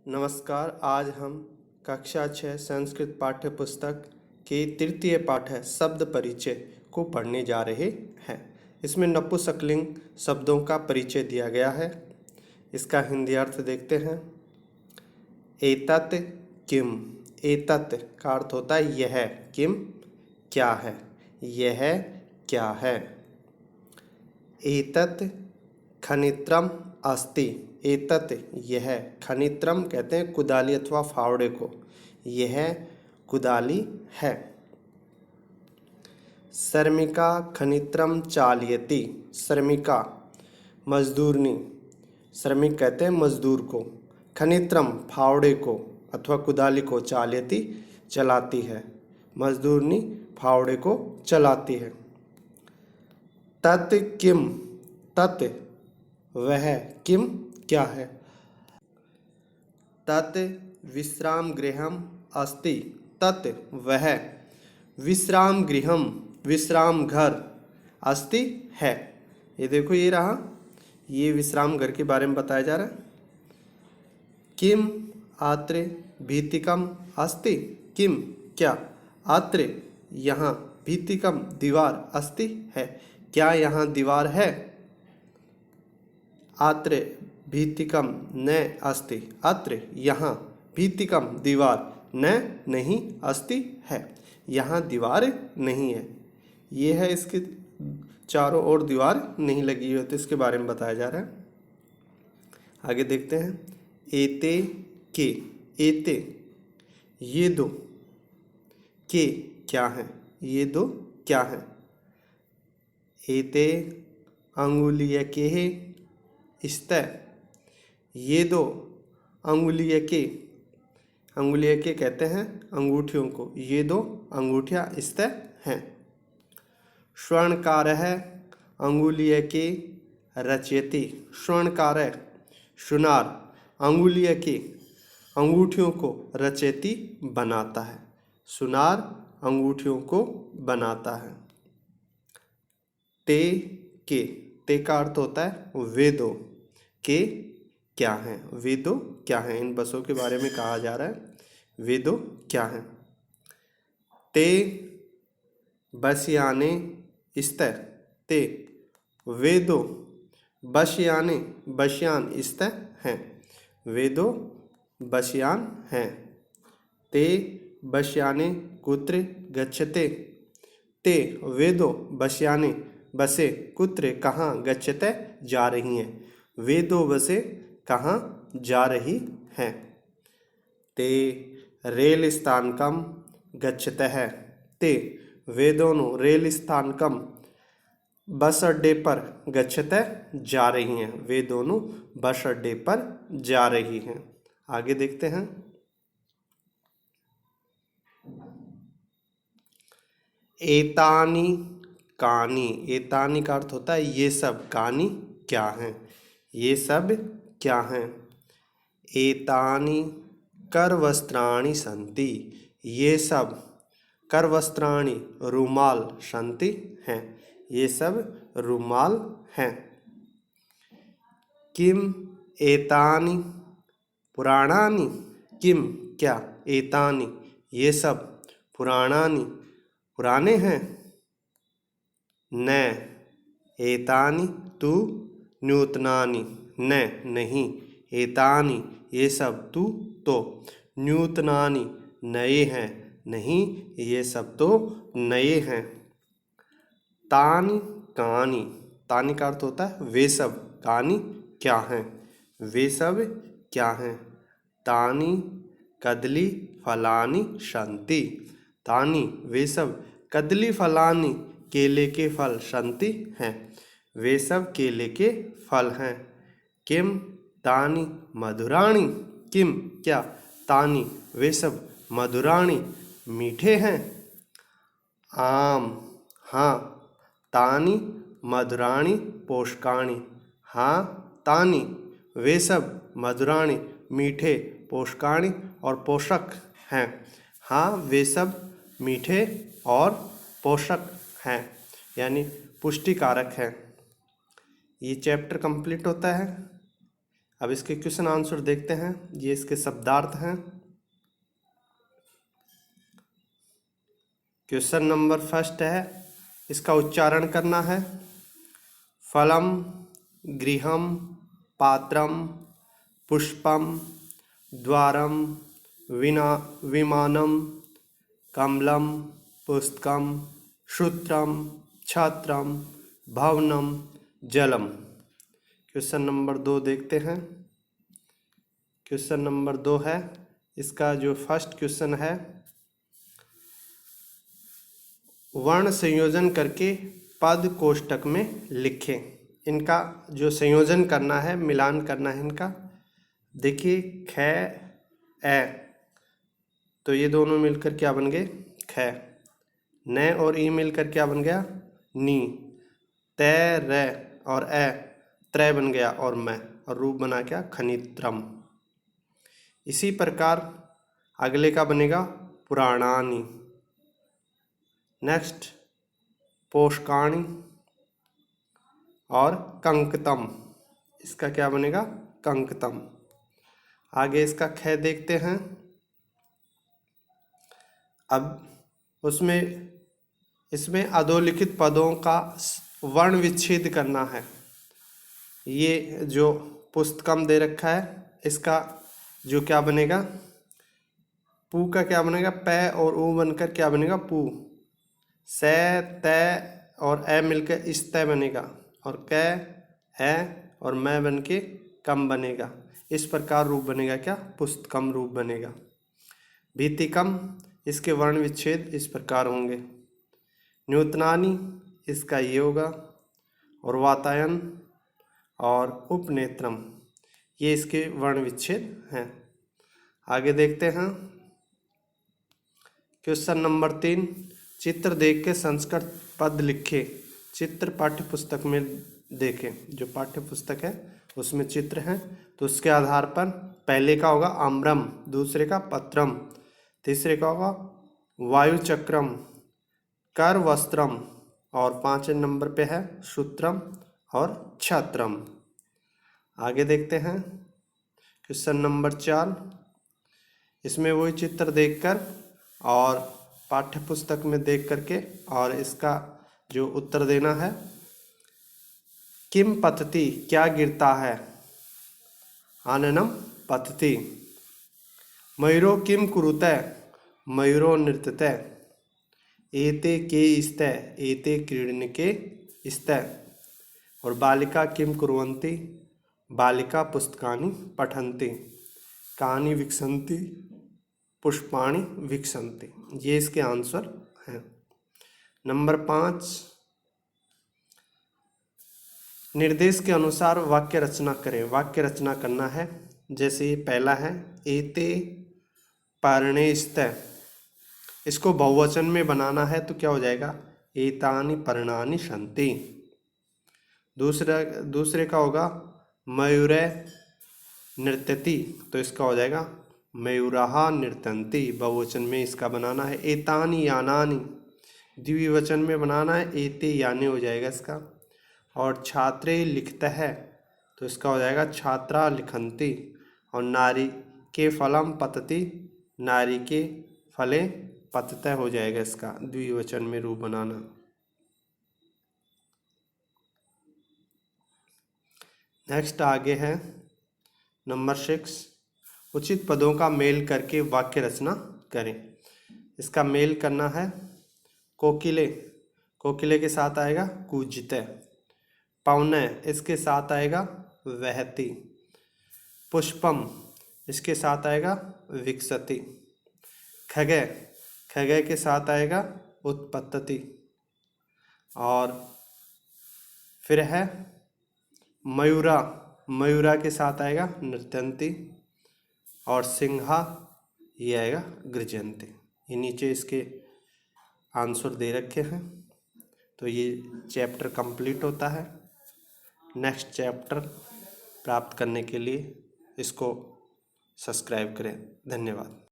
नमस्कार। आज हम कक्षा 6 संस्कृत पाठ्य पुस्तक के तृतीय पाठ है शब्द परिचय को पढ़ने जा रहे हैं। इसमें नपुंसकलिंग शब्दों का परिचय दिया गया है। इसका हिंदी अर्थ देखते हैं। एतत् किम। एतत् का अर्थ होता है यह। किम क्या है, यह क्या है। एतत् खनित्रम अस्ति। एतत् यह। खनित्रम कहते हैं कुदाली अथवा फावड़े को। यह कुदाली है। श्रमिका खनित्रम चालयति। श्रमिका मजदूरनी। श्रमिक कहते हैं मजदूर को। खनित्रम फावड़े को अथवा कुदाली को, चालयति चलाती है। मजदूरनी फावड़े को चलाती है। तत् किम। तत् वह। किम क्या है। तत् विश्राम गृहम अस्ति। तत् वह। विश्राम गृहम विश्राम घर। अस्ति है। ये देखो, ये रहा, ये विश्राम घर के बारे में बताया जा रहा है। किम आत्रे भीतिकम अस्ति। किम क्या। आत्रे यहाँ, भीतिकम दीवार, अस्ति है क्या, यहाँ दीवार है। अत्र भीतिकम न अस्ति। अत्र यहाँ, भीतिकम दीवार, न नहीं, अस्ति है यहाँ दीवार नहीं है। ये है, इसके चारों ओर दीवार नहीं लगी हुई, तो इसके बारे में बताया जा रहा है। आगे देखते हैं। एते के। एते ये दो। के क्या है, ये दो क्या है। एते अंगुलीयके स्तः। ये दो अंगुलीयके। अंगुलीयके कहते हैं अंगूठियों को। ये दो अंगूठियां स्तः हैं। स्वर्णकारः अंगुलीयके रचयति। स्वर्णकारः सुनार, अंगुलीयके अंगूठियों को, रचयति बनाता है। सुनार अंगूठियों को बनाता है। ते के। ते का अर्थ होता है वे दो। के क्या हैं, वे दो क्या हैं। इन बसों के बारे में कहा जा रहा है, वे दो क्या हैं। ते बसयाने स्तः। ते वे दो बसयाने, बसयान स्तः हैं, वे दो बसयान हैं। ते बसयाने कुत्र गच्छते। ते वे दो बसयाने बसें कुत्र कहाँ, गच्छते जा रही हैं, वे दो बसें कहाँ जा रही हैं। ते रेल स्थानकम गच्छतः। ते वे दोनों रेल स्थानकम बस अड्डे पर, गच्छतः जा रही हैं, वे दोनों बस अड्डे पर जा रही हैं। आगे देखते हैं। एतानी कानी। एतानी का अर्थ होता है ये सब। कानी क्या हैं, ये सब क्या हैं। एतानी करवस्त्राणि सन्ति। ये सब करवस्त्राणि रुमाल, सन्ति हैं, ये सब रुमाल हैं। किम एतानि पुराणानि। किम क्या, एतानि ये सब, पुराणानि पुराने हैं। न एतानि तु नूतनानि। न नहीं, एतानि ये सब, तु तो, नूतनानि नए हैं, नहीं ये सब तो नए हैं। तानि कानि। तानि का अर्थ होता है वे सब। कानि क्या हैं, वे सब क्या हैं। तानि कदली फलानि सन्ति। तानि वे सब, कदली फलानि केले के फल, सन्ति हैं, वे सब केले के फल हैं। किम तानि मधुराणि। किम क्या, तानि वे सब, मधुराणि मीठे हैं। आम हाँ, तानि मधुराणि पोषकाणि। हाँ, तानि वे सब, मधुराणि मीठे, पोषकाणि और पोषक हैं। हाँ, वे सब मीठे और पोषक हैं, यानी पुष्टिकारक हैं। ये चैप्टर कंप्लीट होता है। अब इसके क्वेश्चन आंसर देखते हैं। ये इसके शब्दार्थ हैं। क्वेश्चन नंबर फर्स्ट है, इसका उच्चारण करना है। फलम, गृहम, पात्रम, पुष्पम, द्वारम, विमानम, कमलम, पुस्तकम, सूत्रम, छत्रम, भवनम, जलम। क्वेश्चन नंबर 2 देखते हैं। क्वेश्चन नंबर 2 है, इसका जो फर्स्ट क्वेश्चन है, वर्ण संयोजन करके पद कोष्टक में लिखें। इनका जो संयोजन करना है, मिलान करना है इनका। देखिए ख ए, तो ये दोनों मिलकर क्या बन गए? ख। न और ई मिलकर क्या बन गया? नी। तै रे और ए, त्रय बन गया और मैं, और रूप बना क्या? खनित्रम। इसी प्रकार अगले का बनेगा पुराणानि। नेक्स्ट पोषकाणि और कंकतम। इसका क्या बनेगा? कंकतम। आगे इसका ख देखते हैं। अब इसमें अधोलिखित पदों का वर्ण विच्छेद करना है। ये जो पुस्तकम दे रखा है, इसका जो क्या बनेगा? पू का क्या बनेगा? पै और ऊ बनकर क्या बनेगा? पू। से, तय और ए मिलकर इस तय बनेगा, और कै, है और मैं बन के कम बनेगा। इस प्रकार रूप बनेगा क्या? पुस्तकम रूप बनेगा। भीतिकम, इसके वर्ण विच्छेद इस प्रकार होंगे। न्यूतनानि, इसका ये होगा, और वातायन और उपनेत्रम, ये इसके वर्ण विच्छेद हैं। आगे देखते हैं। क्वेश्चन नंबर 3, चित्र देख के संस्कृत पद लिखे। चित्र पाठ्य पुस्तक में देखें, जो पाठ्य पुस्तक है उसमें चित्र हैं, तो उसके आधार पर पहले का होगा आम्रम, दूसरे का पत्रम, तीसरे का होगा वायुचक्रम, कर वस्त्रम, और 5वें नंबर पे है सूत्रम और छत्रम। आगे देखते हैं। क्वेश्चन नंबर 4, इसमें वही चित्र देखकर और पाठ्य पुस्तक में देख करके और इसका जो उत्तर देना है। किम पतति, क्या गिरता है? आननम पतति। मयूरो किम कुरुते, मयूरो नृत्यते। एते के स्तः, एते क्रीडनके स्तः। और बालिका किम कुर्वन्ति, बालिका पुस्तकानि पठन्ति। कानि विकसन्ति, पुष्पाणि विकसन्ति। ये इसके आंसर हैं। नंबर 5, निर्देश के अनुसार वाक्य रचना करें। वाक्य रचना करना है। जैसे पहला है एते पर्णेस्तः, इसको बहुवचन में बनाना है तो क्या हो जाएगा? एतानि पर्णानि सन्ति। दूसरे का होगा मयूरे नृत्यति, तो इसका हो जाएगा मयूराः नृत्यन्ति। बहुवचन में इसका बनाना है। एतानि यानानि, द्विवचन में बनाना है, एते यानी हो जाएगा इसका। और छात्रे लिखता है, तो इसका हो जाएगा छात्रा लिखन्ति। और नारी के फलम पतति, नारी के फले पतते हो जाएगा इसका द्विवचन में रूप बनाना। नेक्स्ट आगे है नंबर 6, उचित पदों का मेल करके वाक्य रचना करें। इसका मेल करना है। कोकिले, कोकिले के साथ आएगा कूजते। पवने, इसके साथ आएगा वहती। पुष्पम, इसके साथ आएगा विकसति। खगे, खगे के साथ आएगा उत्पत्ति। और फिर है मयूरा, मयूरा के साथ आएगा नृत्यन्ति। और सिंहा, ये आएगा गृजन्ति। ये नीचे इसके आंसर दे रखे हैं। तो ये चैप्टर कंप्लीट होता है। नेक्स्ट चैप्टर प्राप्त करने के लिए इसको सब्सक्राइब करें। धन्यवाद।